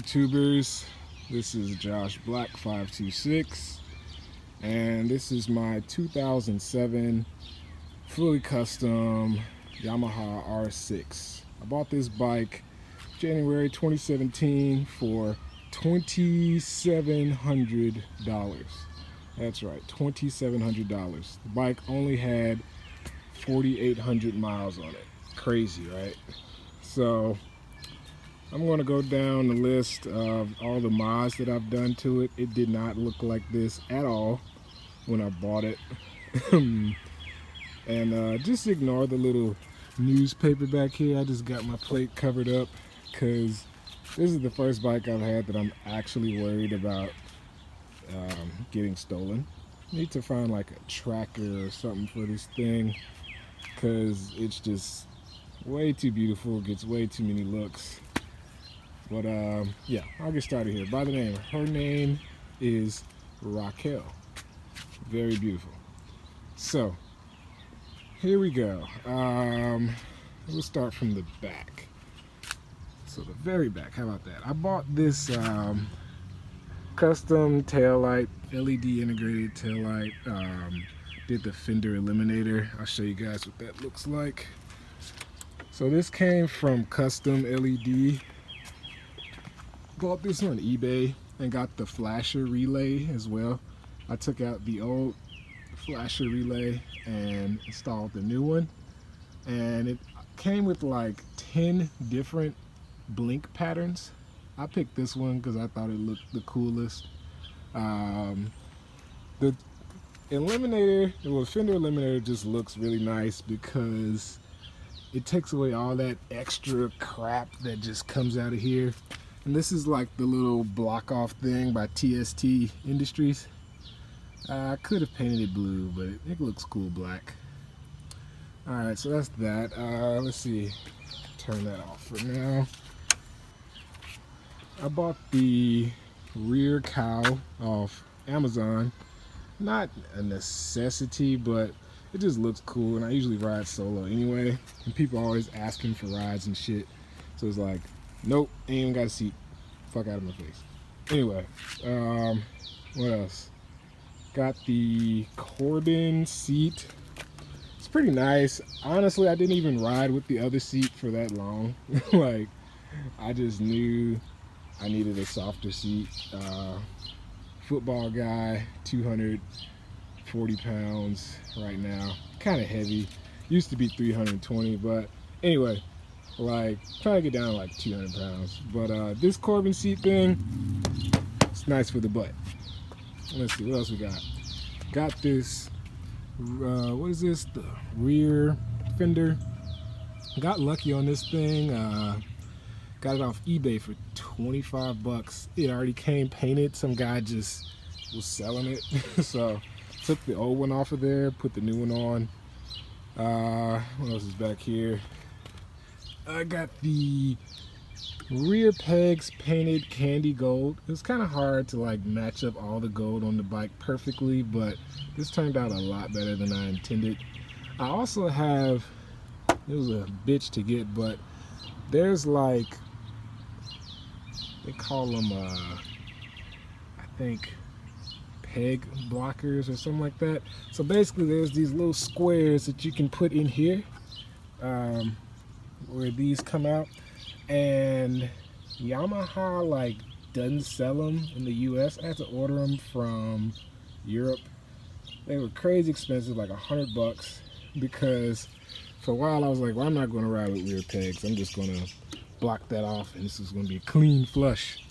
YouTubers? This is Josh Black 526, and this is my 2007 fully custom Yamaha R6. I bought this bike January 2017 for $2,700. That's right, $2,700. The bike only had 4,800 miles on it. Crazy, right? So I'm going to go down the list of all the mods that I've done to it. It did not look like this at all when I bought it. And just ignore the little newspaper back here. I just got my plate covered up because this is the first bike I've had that I'm actually worried about getting stolen. Need to find like a tracker or something for this thing because it's just way too beautiful, gets way too many looks. But yeah, I'll get started here. By the name, her name is Raquel. Very beautiful. So here we go. We'll start from the back. So the very back, how about that? I bought this custom taillight, LED integrated taillight. Did the Fender Eliminator. I'll show you guys what that looks like. So this came from Custom LED. Bought this on eBay and got the flasher relay as well. I took out the old flasher relay and installed the new one, and it came with like 10 different blink patterns. I picked this one because I thought it looked the coolest. The Eliminator, the Fender Eliminator, just looks really nice because it takes away all that extra crap that just comes out of here. And this is like the little block off thing by TST Industries. I could have painted it blue, but it looks cool black. Alright, so that's that. Let's see, turn that off for now. I bought the rear cowl off Amazon. Not a necessity, but it just looks cool, and I usually ride solo anyway, and people are always asking for rides and shit. So it's like, nope, ain't even got a seat. Fuck out of my face. Anyway, what else? Got the Corbin Seat. It's pretty nice. Honestly, I didn't even ride with the other seat for that long. Like, I just knew I needed a softer seat. Football guy, 240 pounds right now. Kind of heavy. Used to be 320, but anyway, like trying to get down to like 200 pounds. But this Corbin Seat thing, it's nice for the butt. Let's see, what else we got? Got this, what is this? The rear fender. Got lucky on this thing. Got it off eBay for 25 bucks. It already came painted. Some guy just was selling it. So took the old one off of there, put the new one on. What else is back here? I got the rear pegs painted candy gold. It's kind of hard to like match up all the gold on the bike perfectly, but this turned out a lot better than I intended. I also have, it was a bitch to get, but there's like, they call them I think peg blockers or something like that. So basically there's these little squares that you can put in here where these come out, and Yamaha like doesn't sell them in the US. I had to order them from Europe. They were crazy expensive, like 100 bucks, because for a while I was like, well, I'm not going to ride with rear pegs. I'm just going to block that off, and this is going to be a clean flush.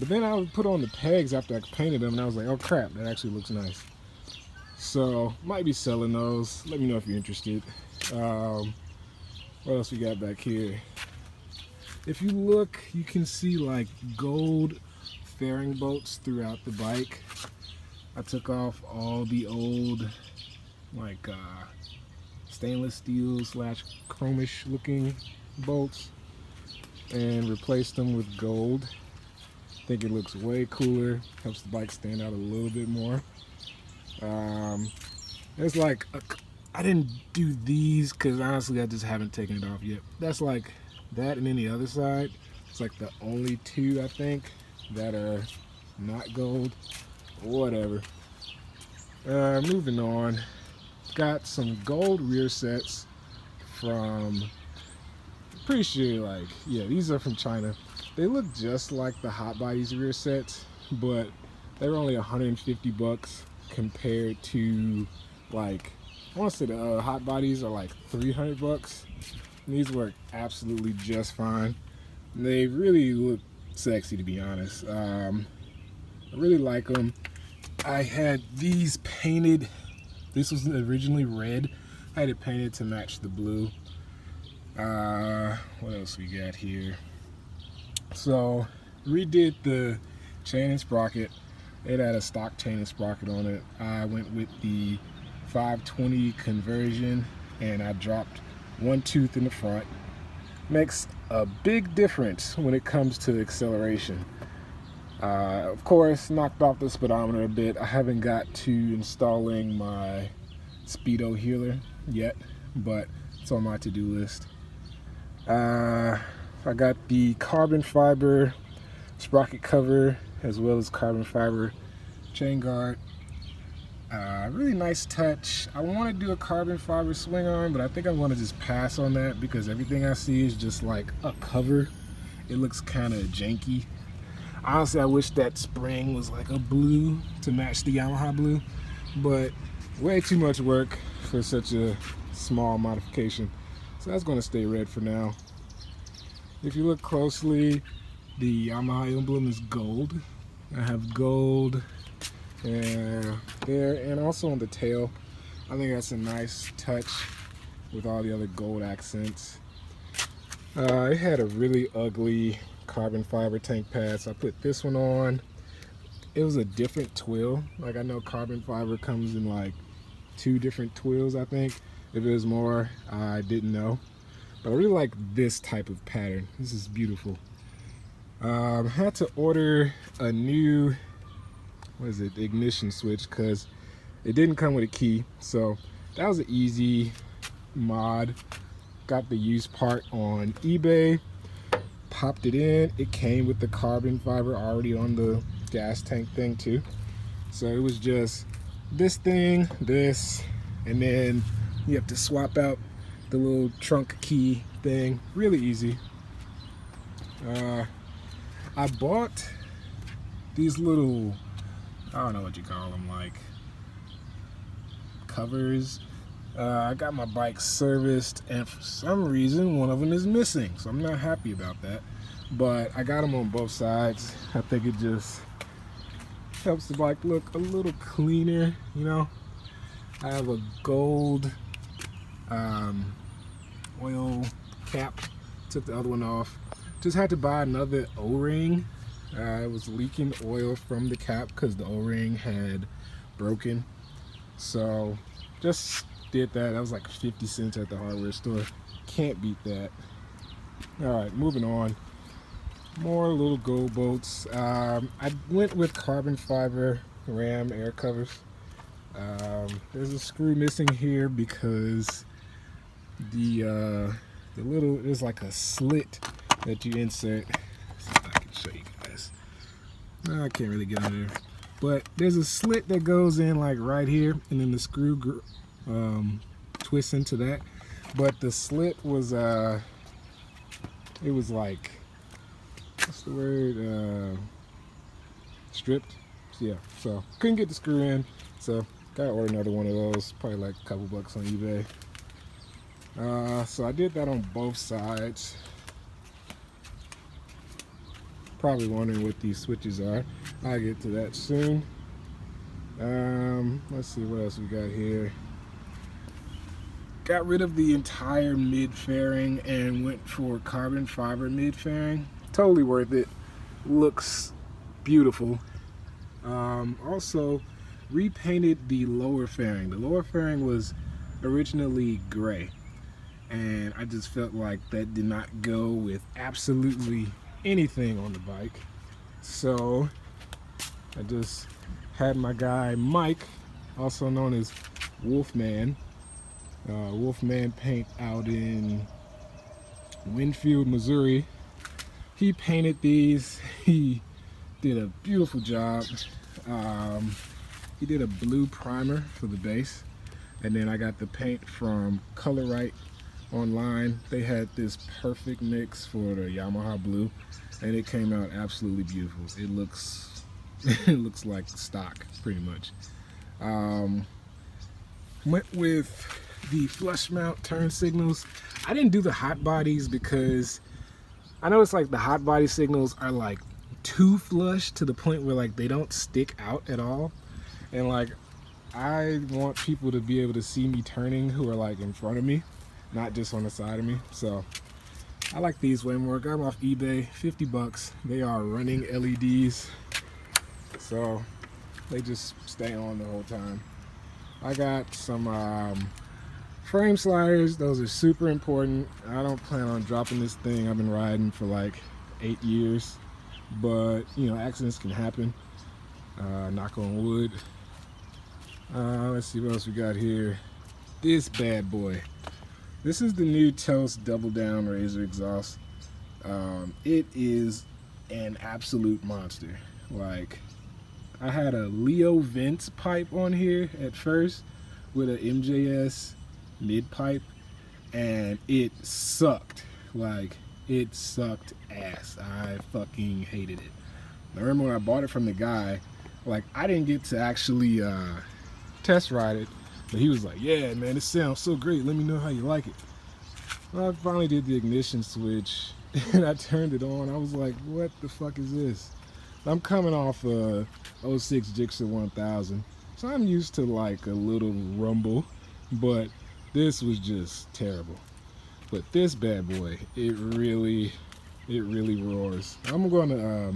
But then I would put on the pegs after I painted them, and I was like, oh crap, that actually looks nice. So might be selling those. Let me know if you're interested. What else we got back here? If you look, you can see like gold fairing bolts throughout the bike. I took off all the old like stainless steel slash chromish looking bolts and replaced them with gold. I think it looks way cooler, helps the bike stand out a little bit more. There's like I didn't do these because honestly I just haven't taken it off yet. That's like that, and then the other side It's like the only two I think that are not gold. Whatever. Moving on. Got some gold rear sets from, pretty sure, like, yeah, these are from China. They look just like the Hot Bodies rear sets, but they were only 150 bucks compared to, like, I want to say the Hot Bodies are like 300 bucks. And these work absolutely just fine. They really look sexy, to be honest. I really like them. I had these painted. This was originally red. I had it painted to match the blue. What else we got here? So redid the chain and sprocket. It had a stock chain and sprocket on it. I went with the 520 conversion, and I dropped one tooth in the front. Makes a big difference when it comes to acceleration. Of course, knocked off the speedometer a bit. I haven't got to installing my speedo healer yet, but it's on my to-do list. I got the carbon fiber sprocket cover as well as carbon fiber chain guard. Really nice touch. I want to do a carbon fiber swing arm, but I think I'm going to just pass on that because everything I see is just like a cover. It looks kind of janky. Honestly, I wish that spring was like a blue to match the Yamaha blue, but way too much work for such a small modification. So that's going to stay red for now. If you look closely, the Yamaha emblem is gold. I have gold there and also on the tail. I think that's a nice touch with all the other gold accents. It had a really ugly carbon fiber tank pad, so I put this one on. It was a different twill. Like, I know carbon fiber comes in like 2 different twills, I think. If it was more, I didn't know. But I really like this type of pattern. This is beautiful. I had to order a new, ignition switch, because it didn't come with a key. So that was an easy mod. Got the used part on eBay. Popped it in. It came with the carbon fiber already on the gas tank thing too. So it was just this thing, this, and then you have to swap out the little trunk key thing. Really easy. I bought these little, I don't know what you call them, like covers. I got my bike serviced, and for some reason one of them is missing, so I'm not happy about that. But I got them on both sides. I think it just helps the bike look a little cleaner, you know. I have a gold oil cap. Took the other one off. Just had to buy another O-ring. It was leaking oil from the cap because the O-ring had broken. So just did that. That was like 50 cents at the hardware store. Can't beat that. Alright, moving on. More little gold bolts. I went with carbon fiber ram air covers. There's a screw missing here because there's like a slit that you insert. Let's see if I can show you guys. I can't really get under there, but there's a slit that goes in like right here, and then the screw twists into that. But the slit was it was like, what's the word, stripped. Yeah, so couldn't get the screw in, so gotta order another one of those, probably like a couple bucks on eBay. So I did that on both sides. Probably wondering what these switches are. I'll get to that soon. Let's see what else we got here. Got rid of the entire mid fairing and went for carbon fiber mid fairing. Totally worth it. Looks beautiful. Also repainted the lower fairing. The lower fairing was originally gray, and I just felt like that did not go with absolutely anything on the bike. So I just had my guy Mike, also known as Wolfman Paint out in Winfield, Missouri. he painted these. He did a beautiful job. He did a blue primer for the base, and then I got the paint from Color Right online. They had this perfect mix for the Yamaha blue, and it came out absolutely beautiful. It looks it looks like stock pretty much. Went with the flush mount turn signals. I didn't do the hot bodies because I know it's like the hot body signals are like too flush to the point where like they don't stick out at all, and like I want people to be able to see me turning who are like in front of me, not just on the side of me. So I like these way more. Got them off eBay, 50 bucks. They are running LEDs, so they just stay on the whole time. I got some frame sliders. Those are super important. I don't plan on dropping this thing. I've been riding for like 8 years, but you know, accidents can happen. Knock on wood. Let's see what else we got here. This bad boy. This is the new Toce Double Down Razor exhaust. It is an absolute monster. Like, I had a Leo Vents pipe on here at first with a MJS mid pipe, and it sucked. Like, it sucked ass. I fucking hated it. I remember when I bought it from the guy, like, I didn't get to actually test ride it, but he was like, yeah man, it sounds so great, let me know how you like it. Well, I finally did the ignition switch and I turned it on. I was like, what the fuck is this? I'm coming off a 06 Gixxer 1000, so I'm used to like a little rumble, but this was just terrible. But this bad boy, it really roars. I'm gonna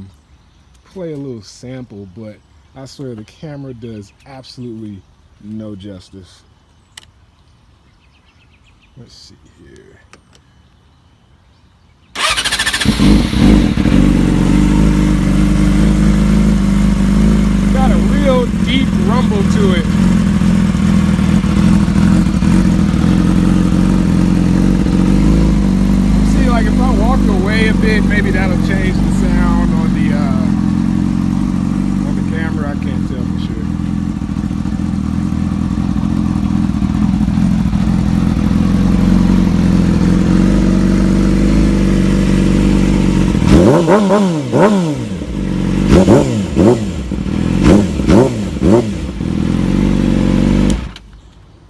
play a little sample, but I swear the camera does absolutely no justice. Let's see here. Got a real deep rumble to it. See, like if I walk away a bit, maybe that'll change the sound on the camera. I can't tell for sure.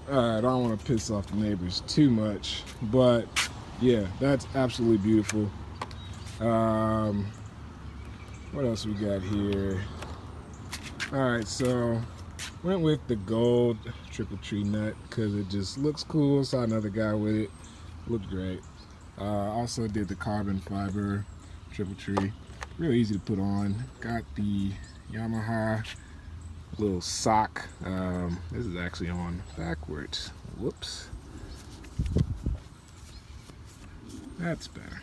Alright, I don't want to piss off the neighbors too much, but yeah, that's absolutely beautiful. What else we got here? Alright, so went with the gold triple tree nut because it just looks cool. Saw another guy with it, looked great. Also did the carbon fiber triple tree, real easy to put on. Got the Yamaha little sock. This is actually on backwards. Whoops. That's better.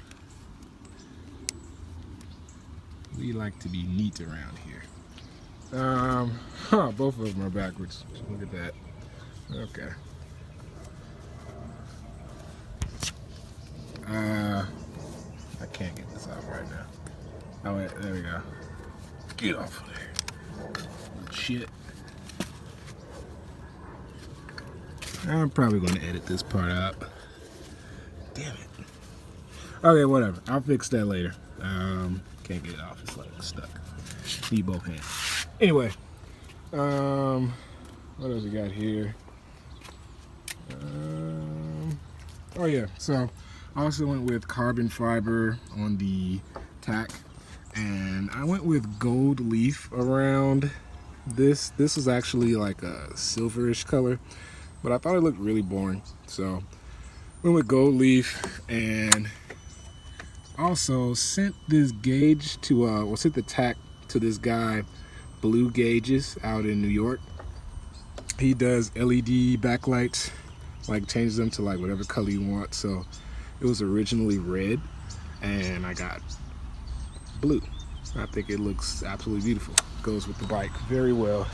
We like to be neat around here. Both of them are backwards. Look at that. Okay. I can't get this out right now. Oh wait, there we go. Get off of there. Shit. I'm probably going to edit this part out. Damn it. Okay, whatever. I'll fix that later. Can't get it off. It's like stuck. Need both hands. Anyway, what else we got here? Oh yeah, so I also went with carbon fiber on the Tach, and I went with gold leaf around this. This was actually like a silverish color, but I thought it looked really boring, so went with gold leaf. And also sent this gauge to sent the Tach to this guy, Blue Gauges, out in New York. He does LED backlights, like changes them to like whatever color you want. So it was originally red and I got blue. I think it looks absolutely beautiful. Goes with the bike very well.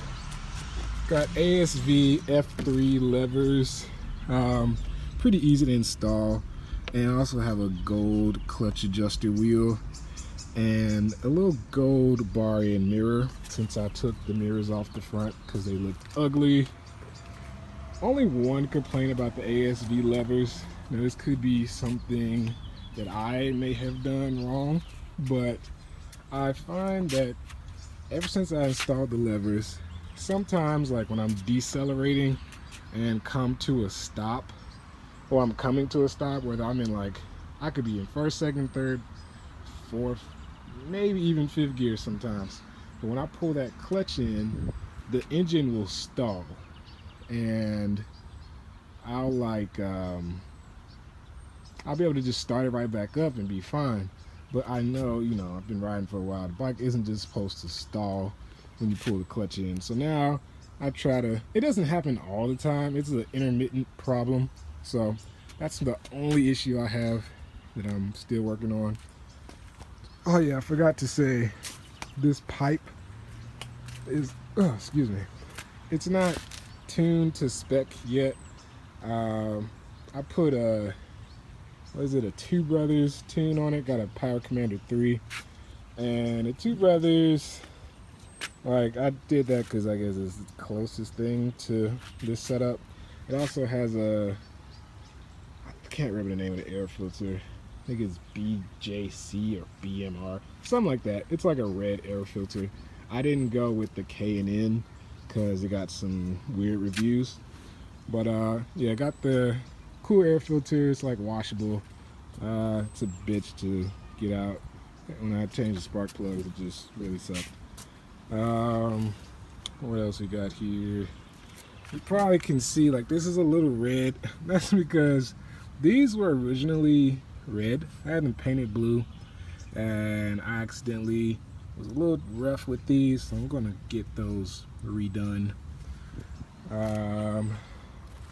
Got ASV F3 levers, pretty easy to install. And I also have a gold clutch adjuster wheel. and a little gold bar end mirror, since I took the mirrors off the front because they looked ugly. Only one complaint about the ASV levers. Now this could be something that I may have done wrong, but I find that ever since I installed the levers, sometimes like when I'm decelerating and come to a stop, or I'm coming to a stop, whether I'm in like, I could be in first, second, third, fourth, maybe even fifth gear sometimes. But when I pull that clutch in, the engine will stall, and I'll like, I'll be able to just start it right back up and be fine. But I know, you know, I've been riding for a while. The bike isn't just supposed to stall when you pull the clutch in. So now I try to, it doesn't happen all the time. It's an intermittent problem. So that's the only issue I have that I'm still working on. Oh yeah, I forgot to say, this pipe is, oh, excuse me, it's not tuned to spec yet. I put a, what is it, a Two Brothers tune on it, got a Power Commander 3, and the Two Brothers, like, I did that because I guess it's the closest thing to this setup. It also has a, I can't remember the name of the air filter, I think it's BJC or BMR, something like that. It's like a red air filter. I didn't go with the K&N because it got some weird reviews, but yeah, I got the cool air filter. It's like washable. It's a bitch to get out. When I changed the spark plugs, it just really sucked. What else we got here? You probably can see, like, this is a little red. That's because these were originally red. I had them painted blue, and I accidentally was a little rough with these, so I'm gonna get those redone.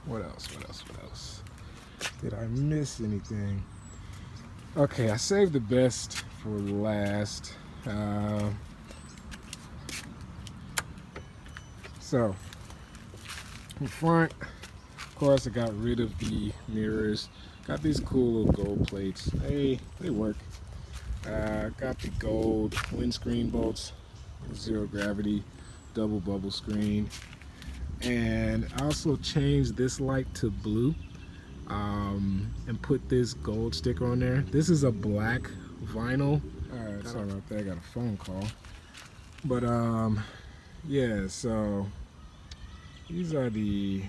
What else? Did I miss anything? Okay, I saved the best for last. So, in front, of course, I got rid of the mirrors. Got these cool little gold plates. They work. Got the gold windscreen bolts, zero gravity, double bubble screen. And I also changed this light to blue, and put this gold sticker on there. This is a black vinyl. Alright, sorry about that, I got a phone call. But yeah, so these are the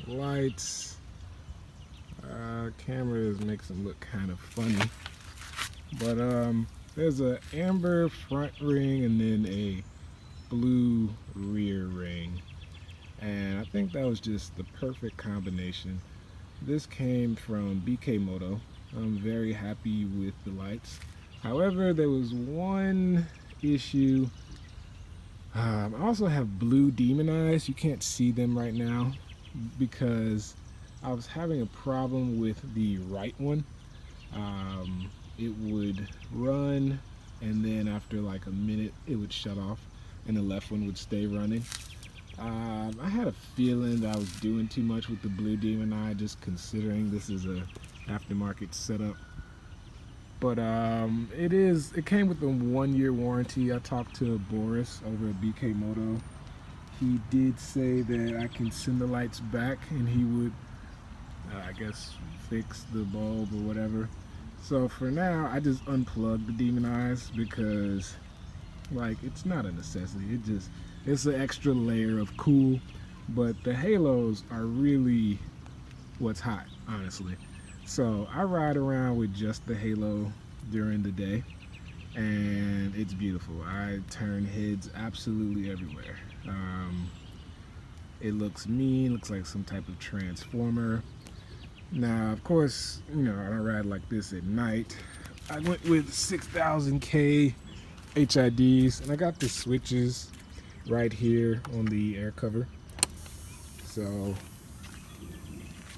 lights. Cameras makes them look kind of funny. But there's a amber front ring and then a blue rear ring. And I think that was just the perfect combination. This came from BK Moto. I'm very happy with the lights. However, there was one issue. I also have blue demon eyes. You can't see them right now because I was having a problem with the right one. It would run, and then after like a minute it would shut off, and the left one would stay running. I had a feeling that I was doing too much with the blue demon eye, just considering this is a aftermarket setup. But it came with a 1-year warranty. I talked to Boris over at BK Moto. He did say that I can send the lights back and he would, I guess, fix the bulb or whatever. So for now, I just unplugged the demon eyes because, like, it's not a necessity. It's an extra layer of cool, but the halos are really what's hot, honestly. So I ride around with just the halo during the day, and it's beautiful. I turn heads absolutely everywhere. It looks mean, looks like some type of transformer. Now, of course, you know, I don't ride like this at night. I went with 6000K HIDs, and I got the switches right here on the air cover. So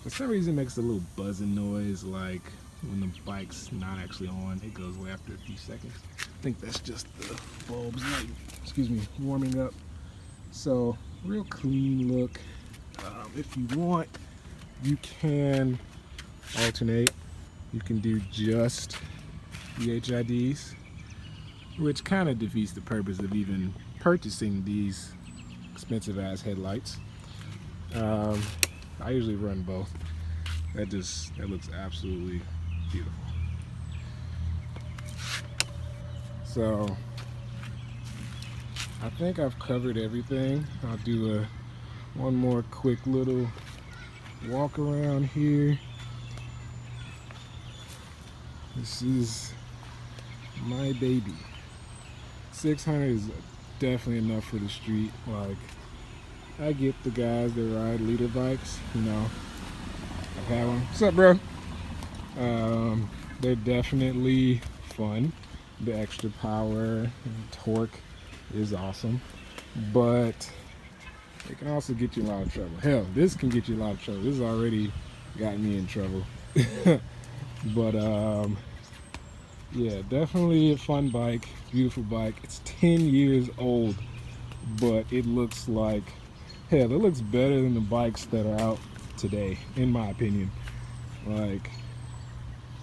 for some reason it makes a little buzzing noise, like when the bike's not actually on, it goes away after a few seconds. I think that's just the bulbs, like, excuse me, warming up. So real clean look. If you want, you can alternate. You can do just the HIDs, which kind of defeats the purpose of even purchasing these expensive ass headlights. I usually run both. That looks absolutely beautiful. So I think I've covered everything. I'll do one more quick little walk around here. This is my baby. 600 is definitely enough for the street. Like, I get the guys that ride leader bikes, you know. I've had one. What's up, bro? They're definitely fun. The extra power and torque is awesome, but it can also get you in a lot of trouble. Hell, this can get you in a lot of trouble. This has already got me in trouble. But yeah, definitely a fun bike, beautiful bike. It's 10 years old, but it looks like, hell, it looks better than the bikes that are out today, in my opinion. Like,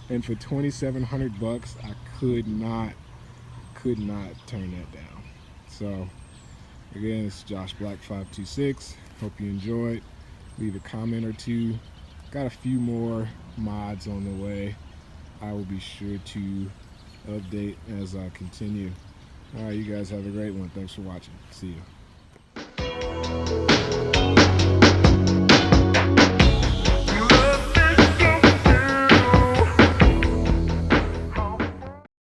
and for 2,700 bucks, I could not turn that down. So again, it's Josh Black 526. Hope you enjoyed. Leave a comment or two. Got a few more mods on the way. I will be sure to update as I continue. All right, you guys have a great one. Thanks for watching. See you.